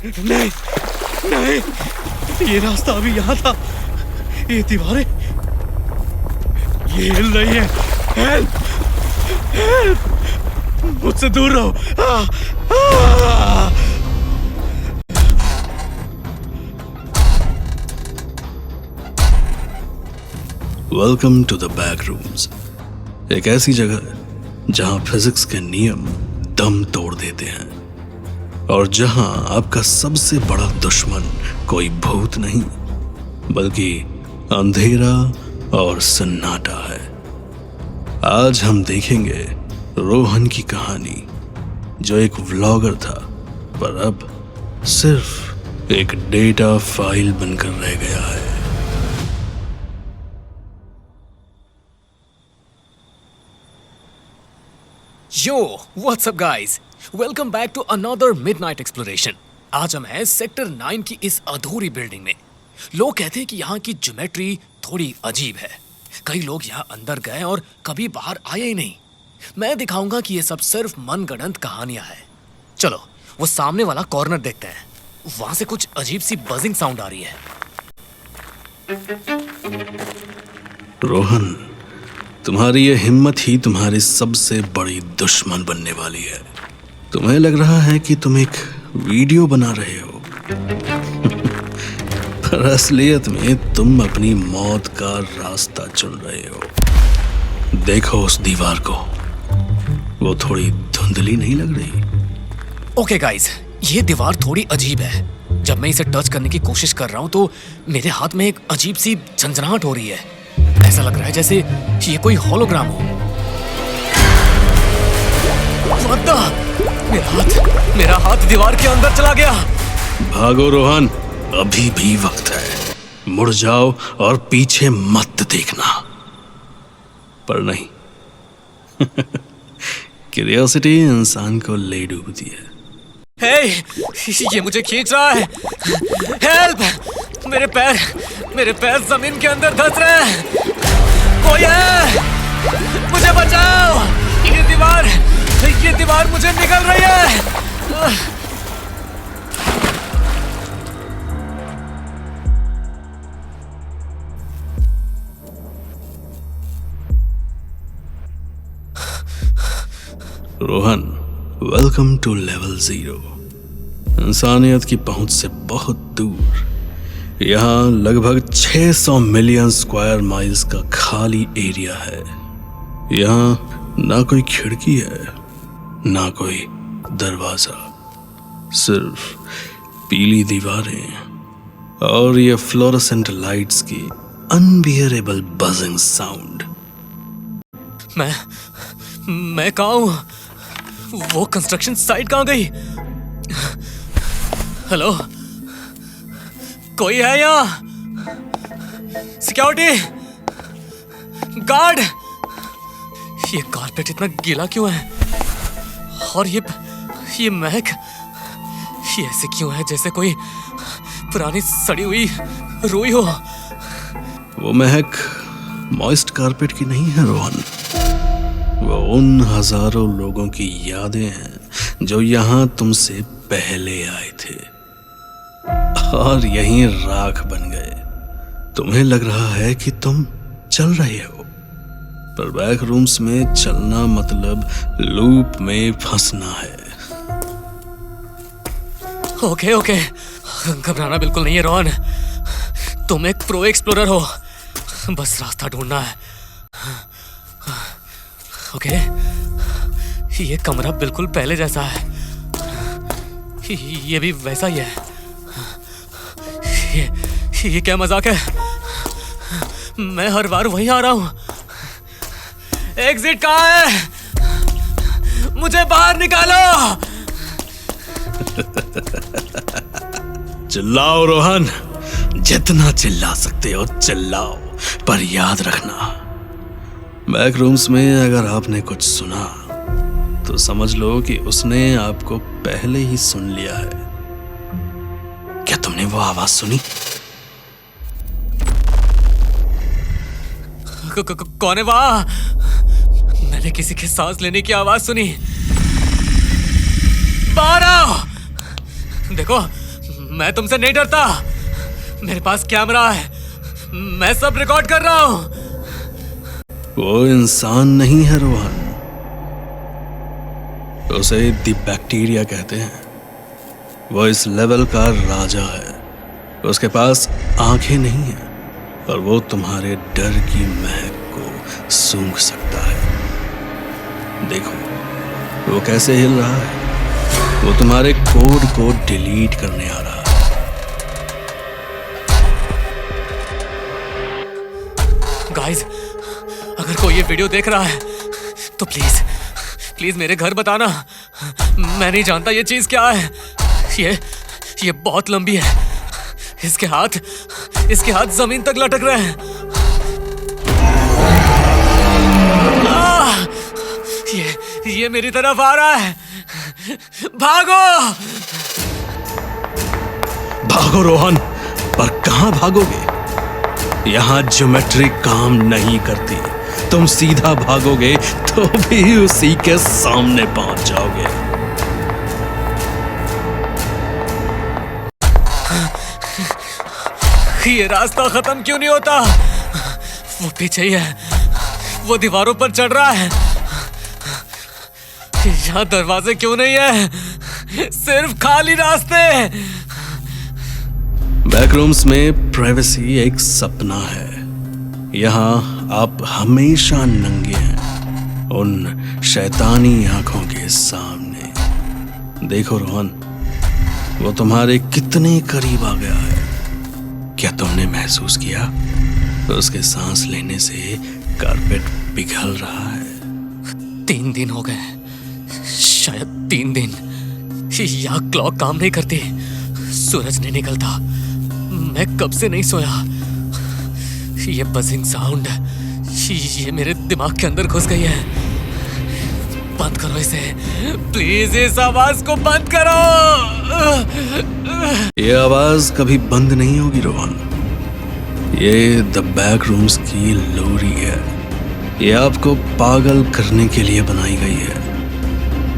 नहीं नहीं, ये रास्ता अभी यहाँ था। ये दीवारें, ये हिल रही है। हेल्प हेल्प, मुझसे दूर रहो। Welcome to the back rooms, एक ऐसी जगह है जहां फिजिक्स के नियम दम तोड़ देते हैं और जहां आपका सबसे बड़ा दुश्मन कोई भूत नहीं बल्कि अंधेरा और सन्नाटा है। आज हम देखेंगे रोहन की कहानी, जो एक व्लॉगर था पर अब सिर्फ एक डेटा फाइल बनकर रह गया है। Yo, what's up guys? Welcome back to another midnight exploration. आज हम हैं सेक्टर 9 की इस अधूरी बिल्डिंग में। लोग कहते हैं कि यहाँ की ज्योमेट्री थोड़ी अजीब है। कई लोग यहाँ अंदर गए और कभी बाहर आए ही नहीं। मैं दिखाऊंगा कि ये सब सिर्फ मनगढ़ंत कहानियां हैं। चलो वो सामने वाला कॉर्नर देखते हैं। वहां से कुछ अजीब सी बजिंग साउंड आ रही है। रोहन, तुम्हारी ये हिम्मत ही तुम्हारी सबसे बड़ी दुश्मन बनने वाली है। तुम्हें लग रहा है कि तुम एक वीडियो बना रहे हो पर असलियत में तुम अपनी मौत का रास्ता चुन रहे हो। देखो उस दीवार को, वो थोड़ी धुंधली नहीं लग रही? ओके गाइस, ये दीवार थोड़ी अजीब है। जब मैं इसे टच करने की कोशिश कर रहा हूँ तो मेरे हाथ में एक अजीब सी झंझनाहट हो रही है। ऐसा लग रहा है जैसे ये कोई होलोग्राम हो। मेरा हाथ दीवार के अंदर चला गया। भागो रोहन, अभी भी वक्त है। मुड़ जाओ और पीछे मत देखना। पर नहीं क्यूरियोसिटी इंसान को ले डूबती है। हे, ये मुझे खींच रहा है। हेल्प! मेरे पैर जमीन के अंदर धंस रहे हैं। कोई है? मुझे बचाओ! ये दीवार मुझे निगल रही है। Rohan, welcome to level 0। इंसानियत की पहुंच से बहुत दूर यहाँ लगभग 600 मिलियन स्क्वायर माइल्स का खाली एरिया है। यहाँ ना कोई खिड़की है, ना कोई दरवाजा, सिर्फ पीली दीवारें और ये फ्लोरोसेंट लाइट्स की अनबियरेबल बजिंग साउंड। मैं कहाँ हूँ? वो कंस्ट्रक्शन साइट कहाँ गई? हेलो, कोई है यहाँ? Security guard! ये कारपेट इतना गीला क्यों है? और ये महक, ये ऐसे क्यों है जैसे कोई पुरानी सड़ी हुई रुई हो? वो महक मॉइस्ट कारपेट की नहीं है रोहन, वो उन हजारों लोगों की यादें हैं जो यहाँ तुमसे पहले आए थे और यहीं राख बन गए। तुम्हें लग रहा है कि तुम चल रहे हो, पर बैक रूम्स में चलना मतलब लूप में फंसना है। ओके, घबराना बिल्कुल नहीं है रोहन। तुम एक प्रो एक्सप्लोरर हो, बस रास्ता ढूंढना है। ओके, ये कमरा बिल्कुल पहले जैसा है। ये भी वैसा ही है। ये क्या मजाक है? मैं हर बार वहीं आ रहा हूं। एग्जिट कहाँ है? मुझे बाहर निकालो। चिल्लाओ रोहन, जितना चिल्ला सकते हो चिल्लाओ, पर याद रखना बैक रूम्स में अगर आपने कुछ सुना तो समझ लो कि उसने आपको पहले ही सुन लिया है। क्या तुमने वो आवाज सुनी? कौन है वहां? मैंने किसी के सांस लेने की आवाज सुनी। बाहर आओ! देखो, मैं तुमसे नहीं डरता। मेरे पास कैमरा है, मैं सब रिकॉर्ड कर रहा हूं। वो इंसान नहीं है रोहन, उसे द बैक्टीरिया कहते हैं। वो इस लेवल का राजा है। उसके पास आंखें नहीं हैं और वो तुम्हारे डर की महक को सूंघ सकता है। देखो वो कैसे हिल रहा है। वो तुम्हारे कोड को डिलीट करने आ रहा है। गाइस, अगर कोई ये वीडियो देख रहा है तो प्लीज प्लीज मेरे घर बताना। मैं नहीं जानता ये चीज क्या है। ये बहुत लंबी है। इसके हाथ जमीन तक लटक रहे हैं। ये मेरी तरफ आ रहा है। भागो भागो रोहन, पर कहां भागोगे? यहां ज्योमेट्री काम नहीं करती। तुम सीधा भागोगे तो भी उसी के सामने पहुंच जाओगे। ये रास्ता खत्म क्यों नहीं होता? वो पीछे ही है, वो दीवारों पर चढ़ रहा है। यहाँ दरवाजे क्यों नहीं है? सिर्फ खाली रास्ते। बैकरूम्स में प्राइवेसी एक सपना है। यहाँ आप हमेशा नंगे हैं उन शैतानी आंखों के सामने। देखो रोहन, वो तुम्हारे कितने करीब आ गया है। क्या तुमने महसूस किया? उसके सांस लेने से कारपेट पिघल रहा है। 3 दिन हो गए, शायद 3 दिन। यहाँ क्लॉक काम नहीं करती, सूरज नहीं निकलता। मैं कब से नहीं सोया। ये बजिंग साउंड, ये मेरे दिमाग के अंदर घुस गई है। बंद करो इसे, प्लीज इस आवाज को बंद करो। ये आवाज कभी बंद नहीं होगी रोहन। ये द बैक रूम्स की लोरी है। ये आपको पागल करने के लिए बनाई गई है।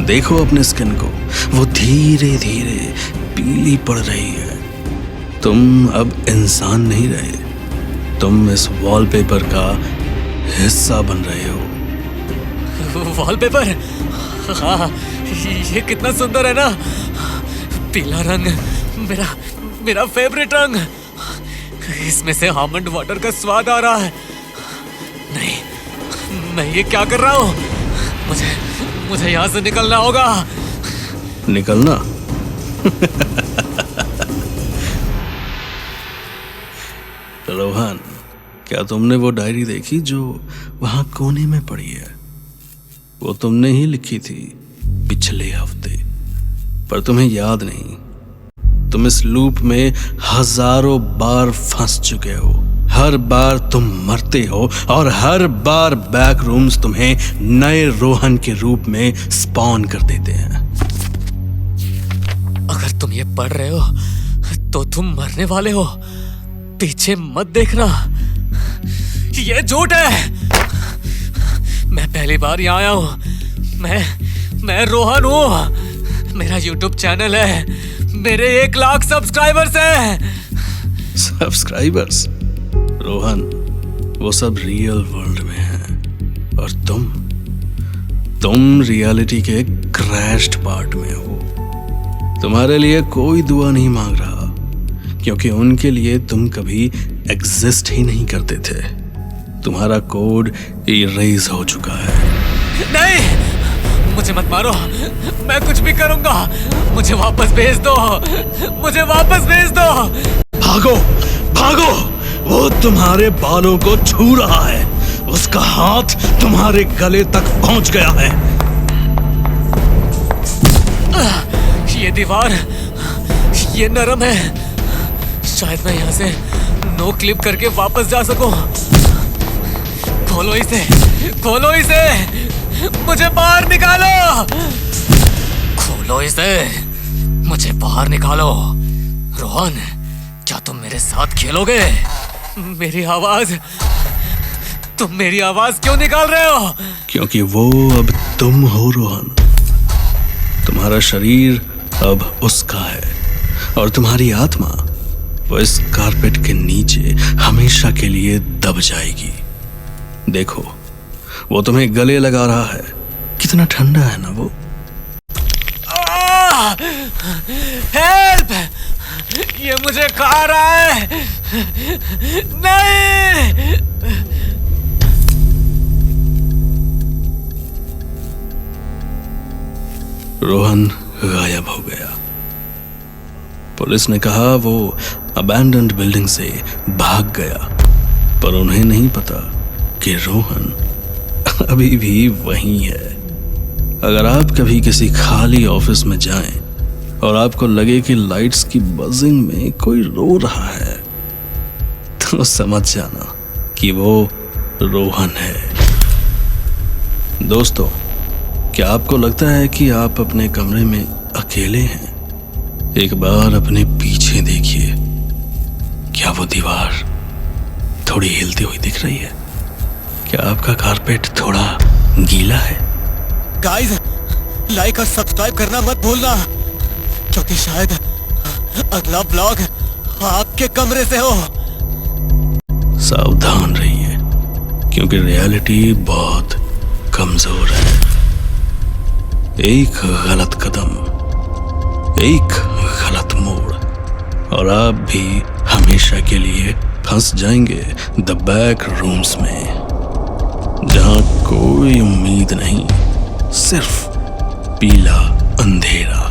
देखो अपने स्किन को, वो धीरे धीरे पीली पड़ रही है। तुम अब इंसान नहीं रहे, तुम इस वॉलपेपर का हिस्सा बन रहे हो। वॉलपेपर? हाँ, ये कितना सुंदर है ना। पीला रंग मेरा फेवरेट रंग। इसमें से आमंड वाटर का स्वाद आ रहा है। नहीं, मैं ये क्या कर रहा हूँ? मुझे यहाँ से निकलना होगा। निकलना? रोहन, क्या तुमने वो डायरी देखी जो वहां कोने में पड़ी है? वो तुमने ही लिखी थी पिछले हफ्ते, पर तुम्हें याद नहीं। तुम इस लूप में हजारों बार फंस चुके हो। हर बार तुम मरते हो और हर बार बैक रूम्स तुम्हें नए रोहन के रूप में स्पॉन कर देते हैं। अगर तुम ये पढ़ रहे हो तो तुम मरने वाले हो। पीछे मत देखना, ये झूठ है। मैं पहली बार यहाँ आया हूँ। मैं रोहन हूँ। मेरा YouTube चैनल है, मेरे 1 लाख सब्सक्राइबर्स हैं। सब्सक्राइबर्स? रोहन, वो सब रियल वर्ल्ड में हैं और तुम रियलिटी के क्रैश्ड पार्ट में हो। तुम्हारे लिए कोई दुआ नहीं मांग रहा, क्योंकि उनके लिए तुम कभी एग्जिस्ट ही नहीं करते थे। तुम्हारा कोड इरेज हो चुका है। नहीं, मुझे मत मारो, मैं कुछ भी करूंगा। मुझे वापस भेज दो, मुझे वापस भेज दो। भागो भागो, वो तुम्हारे बालों को छू रहा है। उसका हाथ तुम्हारे गले तक पहुंच गया है। ये दीवार, ये नरम है। शायद मैं यहाँ से नो क्लिप करके वापस जा सकूं। खोलो इसे, खोलो इसे, मुझे बाहर निकालो। खोलो इसे, मुझे बाहर निकालो। रोहन, क्या तुम मेरे साथ खेलोगे? मेरी आवाज, तुम मेरी आवाज क्यों निकाल रहे हो? क्योंकि वो अब तुम हो रोहन। तुम्हारा शरीर अब उसका है और तुम्हारी आत्मा वो इस कारपेट के नीचे हमेशा के लिए दब जाएगी। देखो, वो तुम्हें गले लगा रहा है। कितना ठंडा है ना वो। हेल्प! ये मुझे खा रहा है। नहीं! रोहन गायब हो गया। पुलिस ने कहा वो अबैंडन्ड बिल्डिंग से भाग गया, पर उन्हें नहीं पता कि रोहन अभी भी वहीं है। अगर आप कभी किसी खाली ऑफिस में जाएं और आपको लगे कि लाइट्स की बजिंग में कोई रो रहा है, तो समझ जाना कि वो रोहन है। दोस्तों, क्या आपको लगता है कि आप अपने कमरे में अकेले हैं? एक बार अपने पीछे देखिए। क्या वो दीवार थोड़ी हिलती हुई दिख रही है? क्या आपका कारपेट थोड़ा गीला है? गाइस, लाइक और सब्सक्राइब करना मत भूलना, क्योंकि शायद अगला ब्लॉग आपके कमरे से हो। सावधान रहिए, क्योंकि रियलिटी बहुत कमजोर है। एक गलत कदम, एक गलत मोड़, और आप भी हमेशा के लिए फंस जाएंगे द बैक रूम्स में, जहां कोई उम्मीद नहीं, सिर्फ पीला अंधेरा।